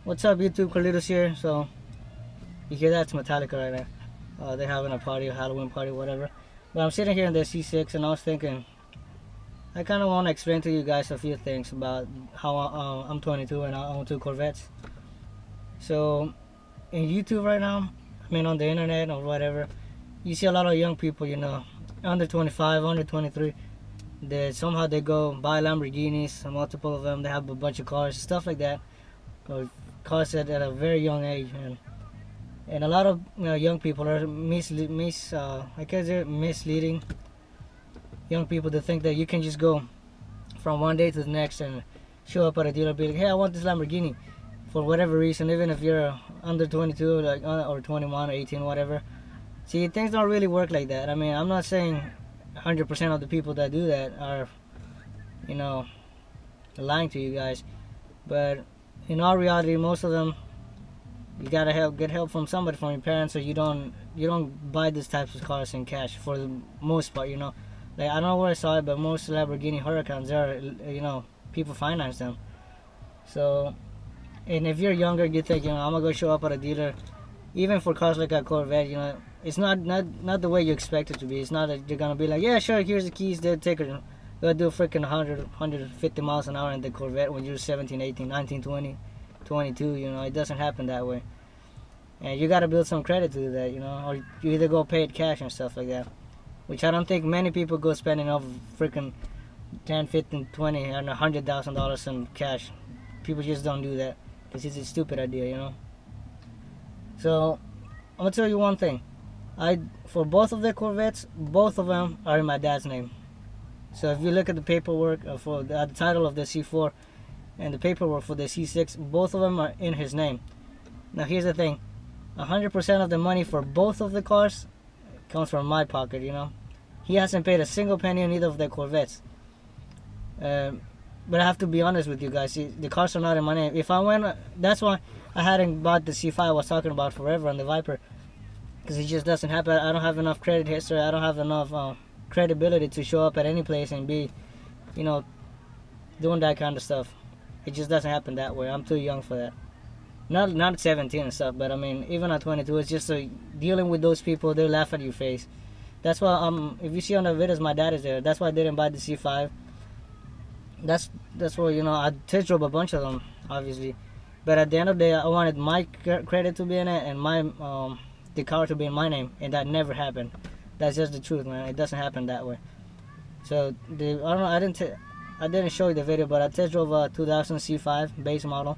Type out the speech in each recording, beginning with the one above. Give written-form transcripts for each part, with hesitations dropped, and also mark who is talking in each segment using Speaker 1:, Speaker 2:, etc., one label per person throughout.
Speaker 1: What's up, YouTube? Carlitos here. So, you hear that? It's Metallica right now. They're having a party, a Halloween party, whatever. But I'm sitting here in the C6 and I was thinking, I kind of want to explain to you guys a few things about how I'm 22 and I own two Corvettes. So, in YouTube right now, I mean on the internet or whatever, you see a lot of young people, under 25, under 23, that somehow they go buy Lamborghinis, multiple of them, they have a bunch of cars, stuff like that. Or cars at a very young age, and a lot of young people are I guess they're misleading young people to think that you can just go from one day to the next and show up at a dealer and be like, hey, I want this Lamborghini for whatever reason, even if you're under 22 or 21 or 18, whatever. See, things don't really work like that. I mean, I'm not saying 100% of the people that do that are lying to you guys, but in all reality, most of them, you gotta get help from somebody, from your parents, or you don't buy these types of cars in cash for the most part. Like, I don't know where I saw it, but most Lamborghini Huracans are, people finance them. So, and if you're younger, you think, I'm gonna go show up at a dealer, even for cars like a Corvette, it's not the way you expect it to be. It's not that you're gonna be like, yeah, sure, here's the keys, they'll take it. They'll do freaking 150 miles an hour in the Corvette when you're 17, 18, 19, 20, 22, it doesn't happen that way. And you gotta build some credit to do that, or you either go pay it cash and stuff like that. Which I don't think many people go spending over freaking 10, 15, 20, and $100,000 in cash. People just don't do that. This is a stupid idea, So, I'm gonna tell you one thing. For both of the Corvettes, both of them are in my dad's name. So if you look at the paperwork for the title of the C4 and the paperwork for the C6, both of them are in his name. Now here's the thing, 100% of the money for both of the cars comes from my pocket, He hasn't paid a single penny on either of the Corvettes. But I have to be honest with you guys, the cars are not in my name. That's why I hadn't bought the C5 I was talking about forever on the Viper. Because it just doesn't happen. I don't have enough credit history, I don't have enough credibility to show up at any place and be, doing that kind of stuff. It just doesn't happen that way. I'm too young for that. Not at 17 and stuff, but I mean, even at 22, it's just dealing with those people. They laugh at your face. That's why if you see on the videos, my dad is there. That's why I didn't buy the C5. That's why I test drove a bunch of them, obviously. But at the end of the day, I wanted my credit to be in it and my the car to be in my name, and that never happened. That's just the truth, man. It doesn't happen that way. So I don't know. I didn't show you the video, but I test drove a 2000 C5 base model.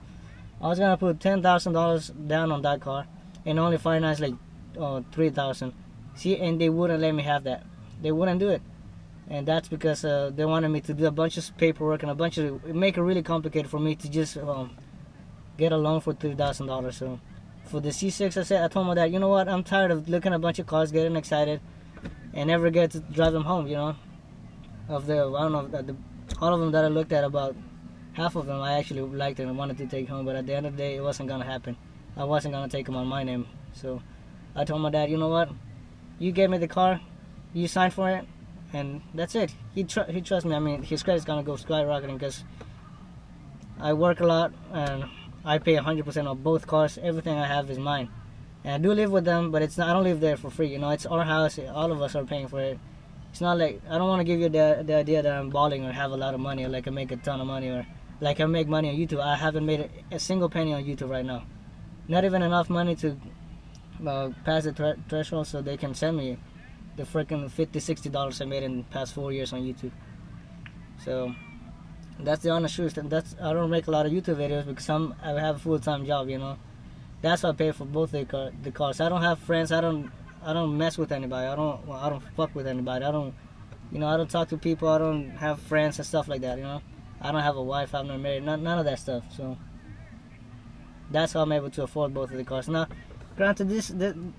Speaker 1: I was gonna put $10,000 down on that car and only finance like $3,000. See, and they wouldn't let me have that. They wouldn't do it, and that's because they wanted me to do a bunch of paperwork and make it really complicated for me to just get a loan for $3,000. So for the C6, I told my dad, you know what? I'm tired of looking at a bunch of cars, getting excited, and never get to drive them home. Of the all of them that I looked at, about half of them I actually liked and wanted to take home, but at the end of the day, it wasn't gonna happen. I wasn't gonna take them on my name. So I told my dad, you know what? You gave me the car, you signed for it, and that's it. He trusts me. I mean, his credit's gonna go skyrocketing because I work a lot and I pay 100% of both cars. Everything I have is mine, and I do live with them, but it's not. I don't live there for free. It's our house. All of us are paying for it. It's not like, I don't want to give you the idea that I'm balling or have a lot of money, or like I make a ton of money, or like I make money on YouTube. I haven't made a single penny on YouTube right now. Not even enough money to pass the threshold so they can send me the freaking $50, $60 I made in the past 4 years on YouTube. So that's the honest truth. And I don't make a lot of YouTube videos because I have a full-time job. That's why I pay for both the cars. I don't have friends. I don't mess with anybody. I don't fuck with anybody. I don't talk to people. I don't have friends and stuff like that. I don't have a wife. I'm not married. None of that stuff. So that's how I'm able to afford both of the cars. Now, granted,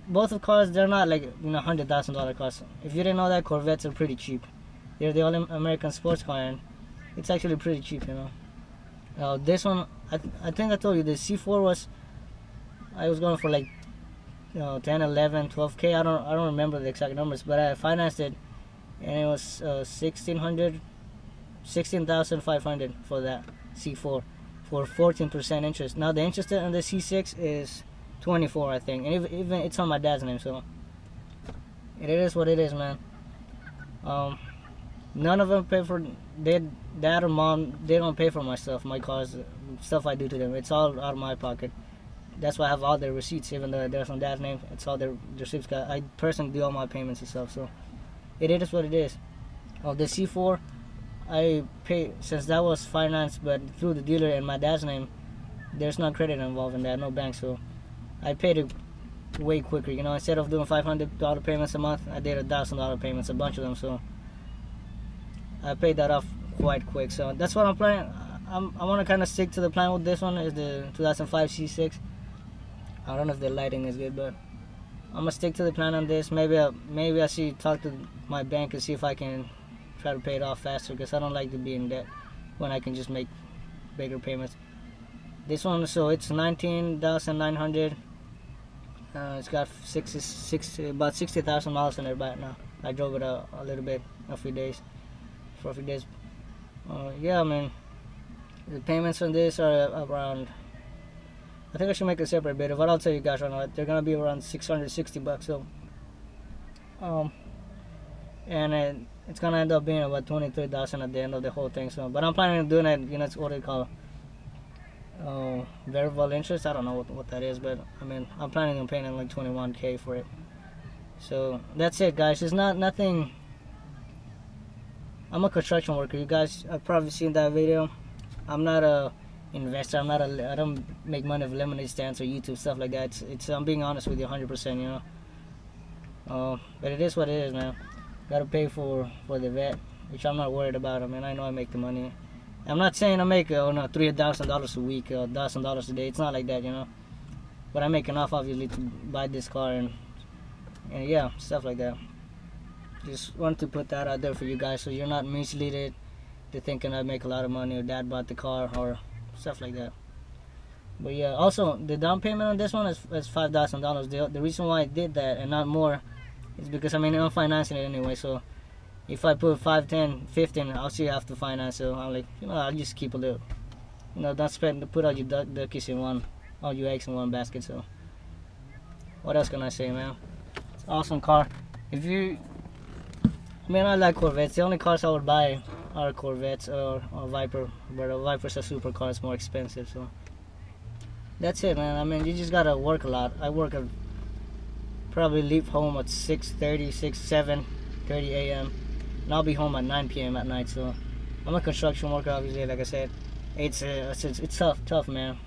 Speaker 1: both of cars, they're not like $100,000 cars. If you didn't know that, Corvettes are pretty cheap. They're the only American sports car, and it's actually pretty cheap. This one, I think I told you the C4 I was going for like 10, 11, 12K. I don't remember the exact numbers, but I financed it, and it was $16,500 for that C4 for 14% interest. Now the interest on the C6 is 24, I think, and even it's on my dad's name, so it is what it is, man. None of them pay for dad or mom. They don't pay for my stuff, my cars, stuff I do to them. It's all out of my pocket. That's why I have all their receipts, even though there's on dad's name. It's all their receipts. I personally do all my payments and stuff, so it is what it is. The C4, I pay, since that was financed but through the dealer and my dad's name. There's no credit involved in that, no bank, so I paid it way quicker. You know, instead of doing $500 payments a month, I did $1,000 payments, a bunch of them. So I paid that off quite quick. So that's what I'm planning. I want to kind of stick to the plan with this one. Is the 2005 C6. I don't know if the lighting is good, but I'm gonna stick to the plan on this. Maybe I see talk to my bank and see if I can try to pay it off faster, because I don't like to be in debt when I can just make bigger payments. This one, so it's 19,900. It's got about 60,000 miles in it right now. I drove it a little bit, for a few days. Yeah, man. The payments on this are around. I think I should make a separate video, but I'll tell you guys right now. They're gonna be around $660. So, and it's gonna end up being about 23,000 at the end of the whole thing. So, but I'm planning on doing it. You know, it's what they call variable interest. I don't know what that is, but I mean, I'm planning on paying like 21K for it. So that's it, guys. It's nothing. I'm a construction worker. You guys have probably seen that video. I'm not a investor. I don't make money of lemonade stands or YouTube stuff like that. I'm being honest with you 100%, you know. But it is what it is, man. Gotta pay for the vet, which I'm not worried about. I mean, I know I make the money. I'm not saying I make $3,000 a week, $1,000 a day. It's not like that, you know. But I make enough, obviously, to buy this car and yeah, stuff like that. Just want to put that out there for you guys, so you're not misled to thinking I make a lot of money or dad bought the car or stuff like that. But yeah, also the down payment on this one is $5,000. The reason why I did that and not more is because, I mean, I'm financing it anyway. So if I put 5, 10, 15, I'll still have to finance. So I'm like, you know, I'll just keep a little. You know, don't put all your duckies in one, all your eggs in one basket. So what else can I say, man? It's an awesome car. I mean, I like Corvettes. The only cars I would buy are Corvettes or Viper, but a Viper's a supercar. It's more expensive. So that's it, man. I mean, you just gotta work a lot. I probably leave home at 7:30 a.m. and I'll be home at 9 p.m. at night. So I'm a construction worker, obviously. Like I said, it's tough, man.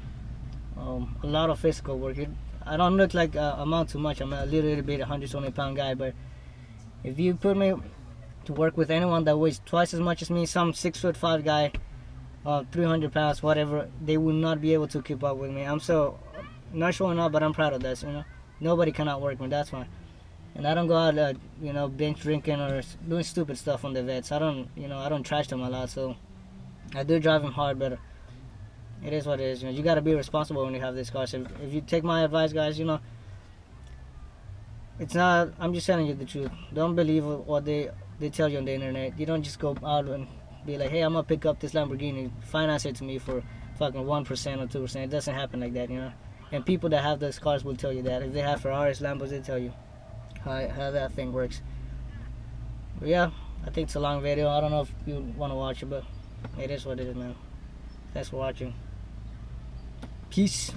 Speaker 1: A lot of physical work. I don't look like amount too much. I'm a little bit 120-pound guy, but if you put me to work with anyone that weighs twice as much as me, some 6'5" guy, 300 pounds, whatever, they will not be able to keep up with me. I'm so not showing up, but I'm proud of that. You know, nobody can outwork me. That's why. And I don't go out, you know, bench drinking or doing stupid stuff on the vets. I don't trash them a lot. So I do drive them hard, but it is what it is. You know, you gotta be responsible when you have this car. So if you take my advice, guys, you know, it's not. I'm just telling you the truth. Don't believe what they tell you on the internet. You don't just go out and be like, hey, I'm gonna pick up this Lamborghini, finance it to me for fucking 1% or 2%. It doesn't happen like that, you know. And people that have those cars will tell you that. If they have Ferraris, Lambos, they tell you how that thing works. But yeah, I think it's a long video. I don't know if you want to watch it, but it is what it is, man. Thanks for watching. Peace.